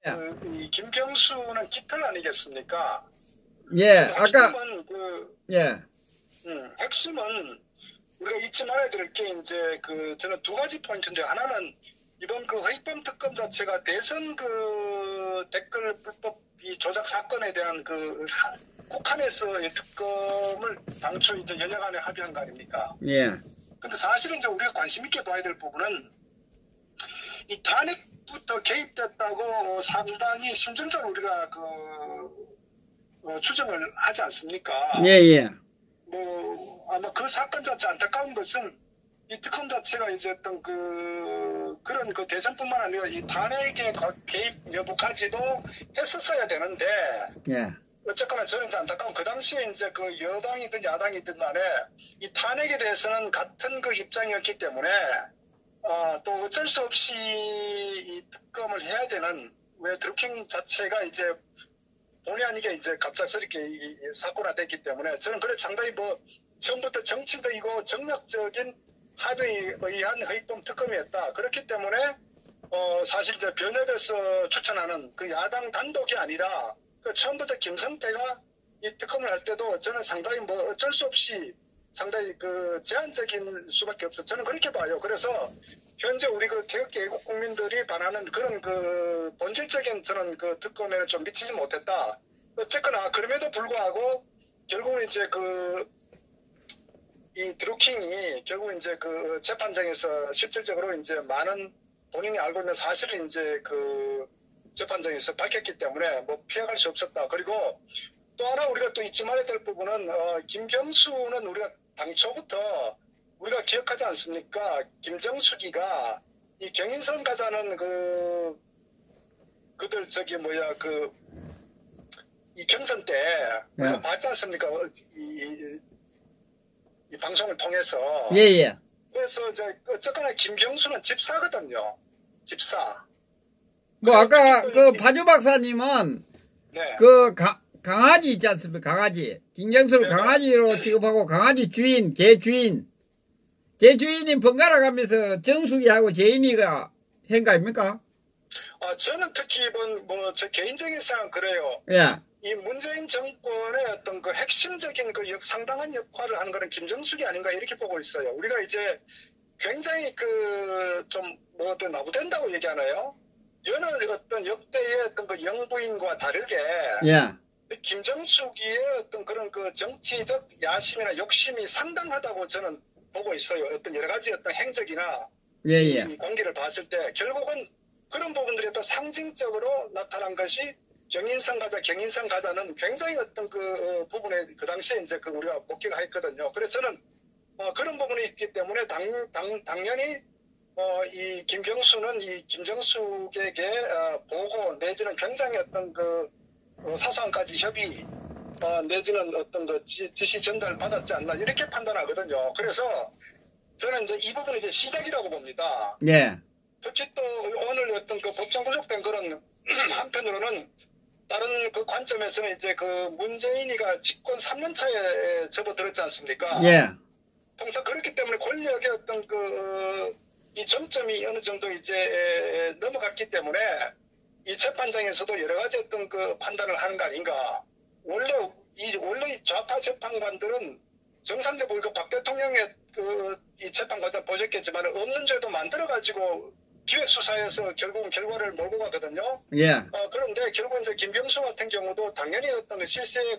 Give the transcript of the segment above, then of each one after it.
예. 이 김경수는 깃털 아니겠습니까? 예, 핵심은 예. 핵심은 우리가 잊지 말아야 될 게 이제 저는 두 가지 포인트인데, 하나는 이번 허위범 특검 자체가 대선 댓글 불법 이 조작 사건에 대한 국한에서의 특검을 당초 이제 여야간에 합의한 거 아닙니까? 예. 근데 사실은 이제 우리가 관심 있게 봐야 될 부분은 이 탄핵부터 개입됐다고 상당히 심층적으로 우리가 추정을 하지 않습니까? 예. 아마 그 사건 자체 안타까운 것은 이 특검 자체가 이제 어떤 그런 대선뿐만 아니라 이 탄핵의 개입 여부까지도 했었어야 되는데, 예. 어쨌거나 저는 이제 안타까운 그 당시에 이제 여당이든 야당이든 간에 이 탄핵에 대해서는 같은 입장이었기 때문에 또 어쩔 수 없이 이 특검을 해야 되는, 왜 드루킹 자체가 이제 본의 아니게 이제 갑작스럽게 이 사건화됐기 때문에 저는 그래 상당히 처음부터 정치적이고 정략적인 합의에 의한 허위범 특검이었다. 그렇기 때문에 사실 이제 변협에서 추천하는 야당 단독이 아니라 처음부터 김성태가 이 특검을 할 때도 저는 상당히 어쩔 수 없이 상당히 제한적인 수밖에 없어. 저는 그렇게 봐요. 그래서 현재 우리 태극기 애국 국민들이 바라는 그런 본질적인 저는 특검에는 좀 미치지 못했다. 어쨌거나 그럼에도 불구하고 결국은 이제 이 드루킹이 결국 이제 재판장에서 실질적으로 이제 많은 본인이 알고 있는 사실을 이제 재판장에서 밝혔기 때문에 피해갈 수 없었다. 그리고 또 하나 우리가 또 잊지 말아야 될 부분은 김경수는 우리가 당초부터 우리가 기억하지 않습니까? 김정숙이가 이 경인선 가자는 그들 이 경선 때 우리가 봤지 않습니까? 이 방송을 통해서. 예. 그래서 이제 어쨌거나 김경수는 집사거든요. 집사. 아까 파주 박사님은 네. 강아지 있지 않습니까? 강아지. 김경수를 강아지로 취급하고 강아지 주인, 개 주인이 번갈아 가면서 정숙이하고 재인이가 한 거 아닙니까? 저는 특히 제 개인적인 생각은 그래요. 예. 이 문재인 정권의 어떤 핵심적인 상당한 역할을 하는 거는 김정숙이 아닌가 이렇게 보고 있어요. 우리가 이제 굉장히 나부된다고 얘기하나요? 여느 어떤 역대의 어떤 영부인과 다르게. 예. 김정숙이의 어떤 그런 정치적 야심이나 욕심이 상당하다고 저는 보고 있어요. 어떤 여러 가지 어떤 행적이나 이 관계를 봤을 때 결국은 그런 부분들이 어떤 상징적으로 나타난 것이 경인선 가자는 굉장히 어떤 부분에 당시에 이제 우리가 목격했거든요. 그래서 저는 그런 부분이 있기 때문에 당연히 이 김경수는 이 김정숙에게 보고 내지는 굉장히 어떤 사소한까지 협의 내지는 어떤 지시 전달 받았지 않나 이렇게 판단하거든요. 그래서 저는 이제 이 부분이 이제 시작이라고 봅니다. 예. 특히 또 오늘 어떤 법정 구속된 그런 한편으로는 다른 관점에서는 이제 문재인이가 집권 3년 차에 접어들었지 않습니까? 예. 통상 그렇기 때문에 권력의 어떤 이 점점이 어느 정도 이제 넘어갔기 때문에 이 재판장에서도 여러 가지 어떤 판단을 하는 거 아닌가. 원래 이 좌파 재판관들은 정상적으로 박 대통령의 이 재판 과정 보셨겠지만 없는 죄도 만들어가지고 기획수사에서 결국은 결과를 몰고 가거든요. 예. 그런데 결국 이제 김경수 같은 경우도 당연히 어떤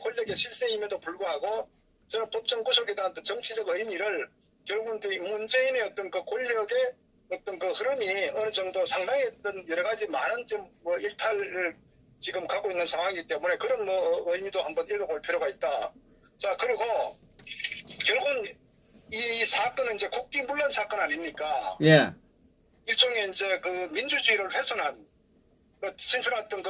권력의 실세임에도 불구하고 저는 법정 구속에 대한 정치적 의미를 결국은 문재인의 어떤 권력의 어떤 흐름이 어느 정도 상당히 어떤 여러 가지 많은 일탈을 지금 가고 있는 상황이기 때문에 그런 의미도 한번 읽어볼 필요가 있다. 자, 그리고 결국은 이 사건은 이제 국기문란 사건 아닙니까? 예. 일종의 이제 민주주의를 훼손한 신선한 어떤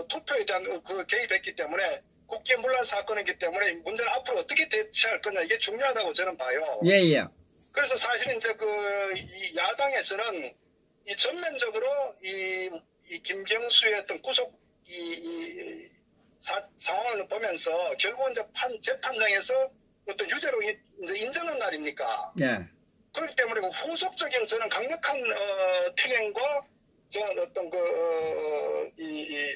투표에 대한 개입했기 때문에 국기문란 사건이기 때문에 문제는 앞으로 어떻게 대처할 거냐 이게 중요하다고 저는 봐요. 예. 그래서 사실 이제 이 야당에서는 이 전면적으로 이 김경수의 어떤 구속 상황을 보면서 결국은 이제 재판장에서 어떤 유죄로 이제 인정한 날입니까? 예. 그렇기 때문에 후속적인 저는 강력한 투쟁과 저는 어떤 이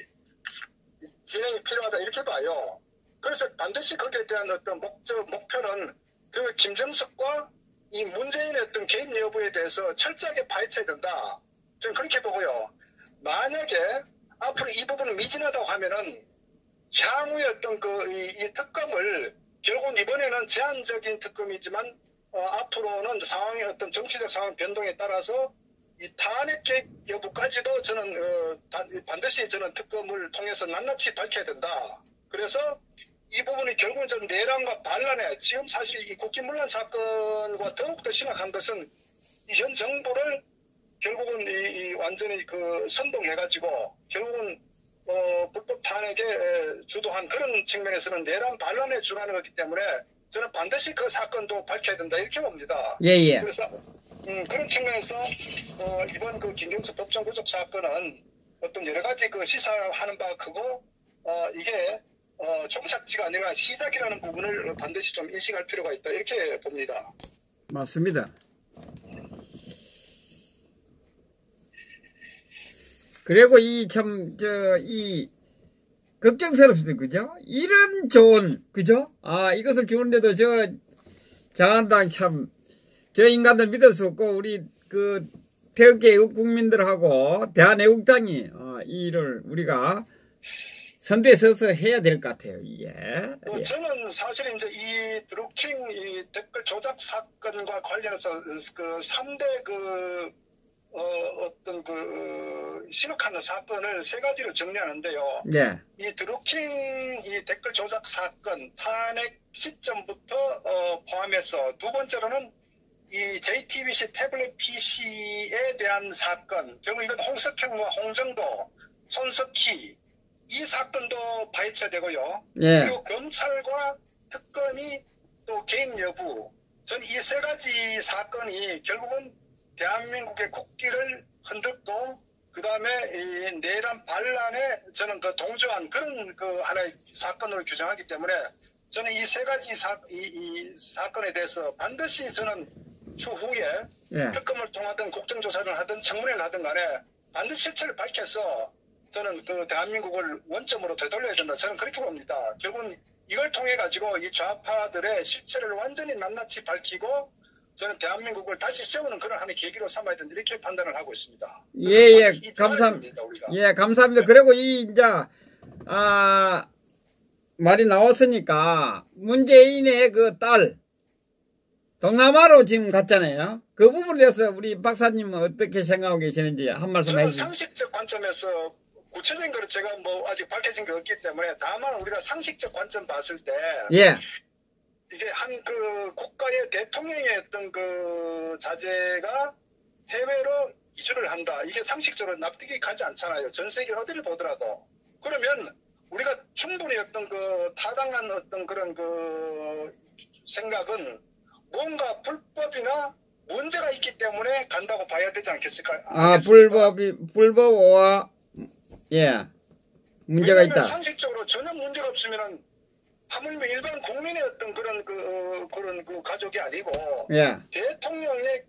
그렇게 봐요. 그래서 반드시 거기에 대한 어떤 목표는 그 김정숙과 이 문재인의 어떤 개입 여부에 대해서 철저하게 파헤쳐야 된다. 저는 그렇게 보고요. 만약에 앞으로 이 부분을 미진하다고 하면은 향후의 어떤 이 특검을 결국은 이번에는 제한적인 특검이지만 앞으로는 상황의 어떤 정치적 상황 변동에 따라서 이 탄핵 개입 여부까지도 저는 반드시 저는 특검을 통해서 낱낱이 밝혀야 된다. 그래서 이 부분이 결국은 좀 내란과 반란에 지금 사실 이 국기문란 사건과 더욱더 심각한 것은 이 현 정부를 결국은 완전히 선동해가지고 결국은 불법 탄핵에 주도한 그런 측면에서는 내란 반란에 준하는 거기 때문에 저는 반드시 그 사건도 밝혀야 된다 이렇게 봅니다. 예예. 그래서 그런 측면에서 이번 그 김경수 법정 구속 사건은 어떤 여러 가지 시사하는 바가 크고 이게 종착지가 아니라 시작이라는 부분을 반드시 좀 인식할 필요가 있다 이렇게 봅니다. 맞습니다. 그리고 이 걱정스럽습니다. 그죠? 이런 좋은, 그죠? 이것을 주는데도 자한당 저 인간들 믿을 수 없고, 우리 태극기 국민들하고 대한애국당이, 이 일을 우리가 선두에 서서 해야 될 것 같아요, 이게. 예. 저는 사실 이제 이 드루킹 이 댓글 조작 사건과 관련해서 3대 어떤 심각한 사건을 세 가지로 정리하는데요. 네. 이 드루킹 이 댓글 조작 사건 탄핵 시점부터 포함해서 두 번째로는 이 JTBC 태블릿 PC에 대한 사건, 결국 이건 홍석현과 홍정도, 손석희 이 사건도 파헤쳐야 되고요. 네. 그리고 검찰과 특검이 또 개입 여부, 전 이 세 가지 사건이 결국은 대한민국의 국기를 흔들고 그 다음에 이 내란 반란에 저는 동조한 그런 하나의 사건으로 규정하기 때문에 저는 이 세 가지 이 사건에 대해서 반드시 저는 추후에 예. 특검을 통하든 국정조사를 하든 청문회를 하든 간에 반드시 실체를 밝혀서 저는 대한민국을 원점으로 되돌려야 된다. 저는 그렇게 봅니다. 결국은 이걸 통해 가지고 이 좌파들의 실체를 완전히 낱낱이 밝히고 저는 대한민국을 다시 세우는 그런 하나의 계기로 삼아야 된다. 이렇게 판단을 하고 있습니다. 예, 감사합니다. 예, 감사합니다. 그리고 말이 나왔으니까 문재인의 딸 동남아로 지금 갔잖아요. 그 부분에 대해서 우리 박사님은 어떻게 생각하고 계시는지 한 말씀 해주세요. 저는 상식적 관점에서 구체적인 거를 제가 아직 밝혀진 게 없기 때문에 다만 우리가 상식적 관점 봤을 때 예. 이게 한 국가의 대통령의 어떤 자제가 해외로 이주를 한다. 이게 상식적으로 납득이 가지 않잖아요. 전 세계 어디를 보더라도. 그러면 우리가 충분히 어떤 타당한 어떤 그런 생각은 뭔가 불법이나 문제가 있기 때문에 간다고 봐야 되지 않겠습니까? 불법과 예. 문제가 있다. 상식적으로 전혀 문제가 없으면은 하물며 일반 국민의 어떤 그런 가족이 아니고 예. 대통령의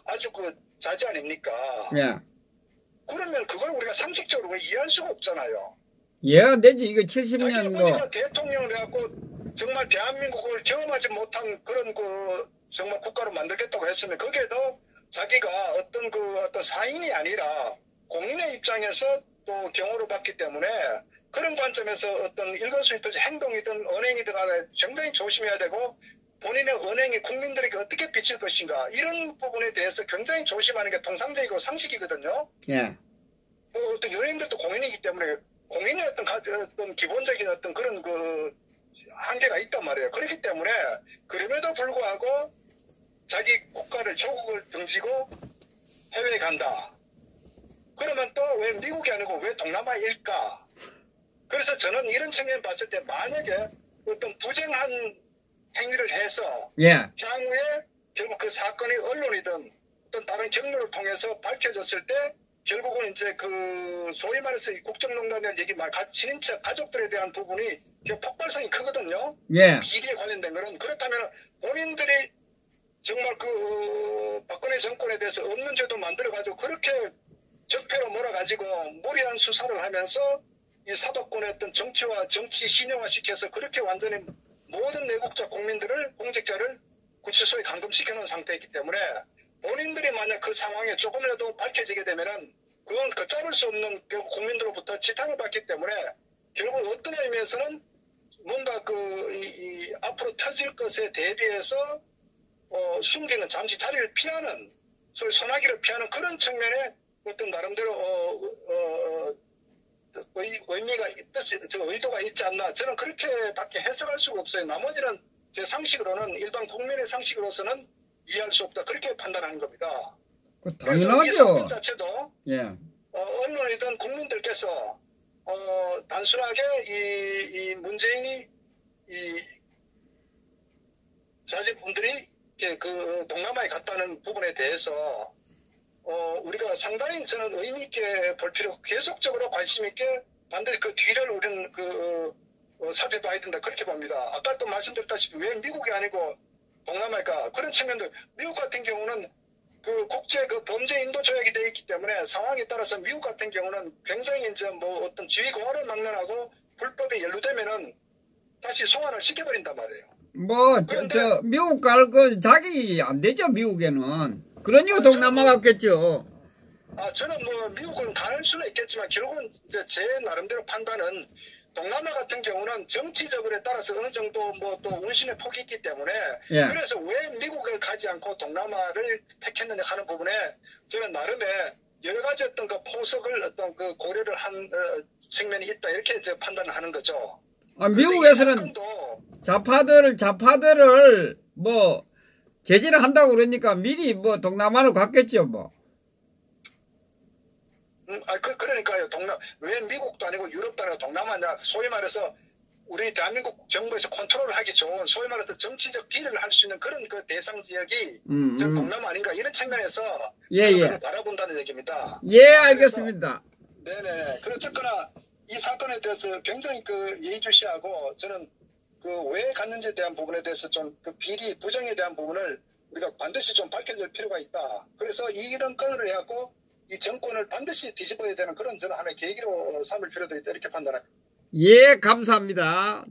아주 자제 아닙니까? 예. 그러면 그걸 우리가 상식적으로 이해할 수가 없잖아요. 이해가 안 되지. 이거 70년 자기가 대통령을 해갖고 정말 대한민국을 경험하지 못한 그런 정말 국가로 만들겠다고 했으면 거기에도 자기가 어떤 사인이 아니라 공인의 입장에서 또 경호를 받기 때문에 그런 관점에서 어떤 일거수일투족 행동이든 언행이든 간에 굉장히 조심해야 되고 본인의 언행이 국민들에게 어떻게 비칠 것인가 이런 부분에 대해서 굉장히 조심하는 게 통상적이고 상식이거든요. 예. 어떤 연예인들도 공인이기 때문에 공인의 어떤 기본적인 어떤 그런 한계가 있단 말이에요. 그렇기 때문에 그럼에도 불구하고 자기 국가를 조국을 등지고 해외에 간다. 그러면 또 왜 미국이 아니고 왜 동남아일까? 그래서 저는 이런 측면 봤을 때 만약에 어떤 부정한 행위를 해서 예. 향후에 결국 그 사건이 언론이든 어떤 다른 경로를 통해서 밝혀졌을 때 결국은 이제 소위 말해서 국정농단이라는 얘기 친인척 가족들에 대한 부분이 폭발성이 크거든요. 예. 비리에 관련된 거는 그렇다면 본인들이 정말 박근혜 정권에 대해서 없는 죄도 만들어가지고 그렇게 적폐로 몰아가지고 무리한 수사를 하면서 이 사법권의 어떤 정치와 정치 신용화시켜서 그렇게 완전히 모든 내국자 국민들을 공직자를 구치소에 감금시켜 놓은 상태이기 때문에 본인들이 만약 그 상황에 조금이라도 밝혀지게 되면은 그건 걷잡을 수 없는 결국 국민들로부터 지탄을 받기 때문에 결국 어떤 의미에서는 뭔가 앞으로 터질 것에 대비해서 숨기는 잠시 자리를 피하는 소위 소나기를 피하는 그런 측면에 어떤 나름대로 의미가 의도가 있지 않나 저는 그렇게밖에 해석할 수가 없어요. 나머지는 제 상식으로는 일반 국민의 상식으로서는 이해할 수 없다 그렇게 판단하는 겁니다. 당연하죠. 이 사건 자체도 예. 언론이든 국민들께서 단순하게 이 문재인이 이 자제분들이 그 동남아에 갔다는 부분에 대해서 우리가 상당히 저는 의미 있게 볼 필요, 계속적으로 관심 있게 반드시 그 뒤를 우리는 살펴봐야 된다 그렇게 봅니다. 아까 또 말씀드렸다시피 왜 미국이 아니고 동남아일까 그런 측면도 미국 같은 경우는 그 국제 그 범죄 인도 조약이 되어 있기 때문에 상황에 따라서 미국 같은 경우는 굉장히 이제 뭐 어떤 지휘 공화를 막론하고 불법에 연루되면은 다시 송환을 시켜버린단 말이에요. 미국 갈 거 자격이 안 되죠, 미국에는. 그러니까 동남아 갔겠죠. 저는 뭐 미국은 갈 수는 있겠지만 결국은 이제 제 나름대로 판단은 동남아 같은 경우는 정치적으로에 따라서 어느 정도 뭐 또 운신의 폭이 있기 때문에 예. 그래서 왜 미국을 가지 않고 동남아를 택했느냐 하는 부분에 저는 나름의 여러 가지 어떤 그 포석을 어떤 그 고려를 한 측면이 있다 이렇게 이제 판단을 하는 거죠. 미국에서는 좌파들을 뭐 제재를 한다고 그러니까 미리 뭐 동남아로 갔겠죠, 뭐. 그러니까요. 왜 미국도 아니고 유럽도 아니고 동남아냐. 소위 말해서 우리 대한민국 정부에서 컨트롤을 하기 좋은 소위 말해서 정치적 비리를 할 수 있는 그런 그 대상 지역이 동남아 아닌가 이런 측면에서 예. 바라본다는 얘기입니다. 예, 알겠습니다. 네네. 그렇거나 이 사건에 대해서 굉장히 예의주시하고 저는 왜 갔는지에 대한 부분에 대해서 좀 비리 부정에 대한 부분을 우리가 반드시 좀 밝혀줄 필요가 있다. 그래서 이런 건을 해갖고 이 정권을 반드시 뒤집어야 되는 그런 저는 하나의 계기로 삼을 필요도 있다 이렇게 판단합니다. 예, 감사합니다.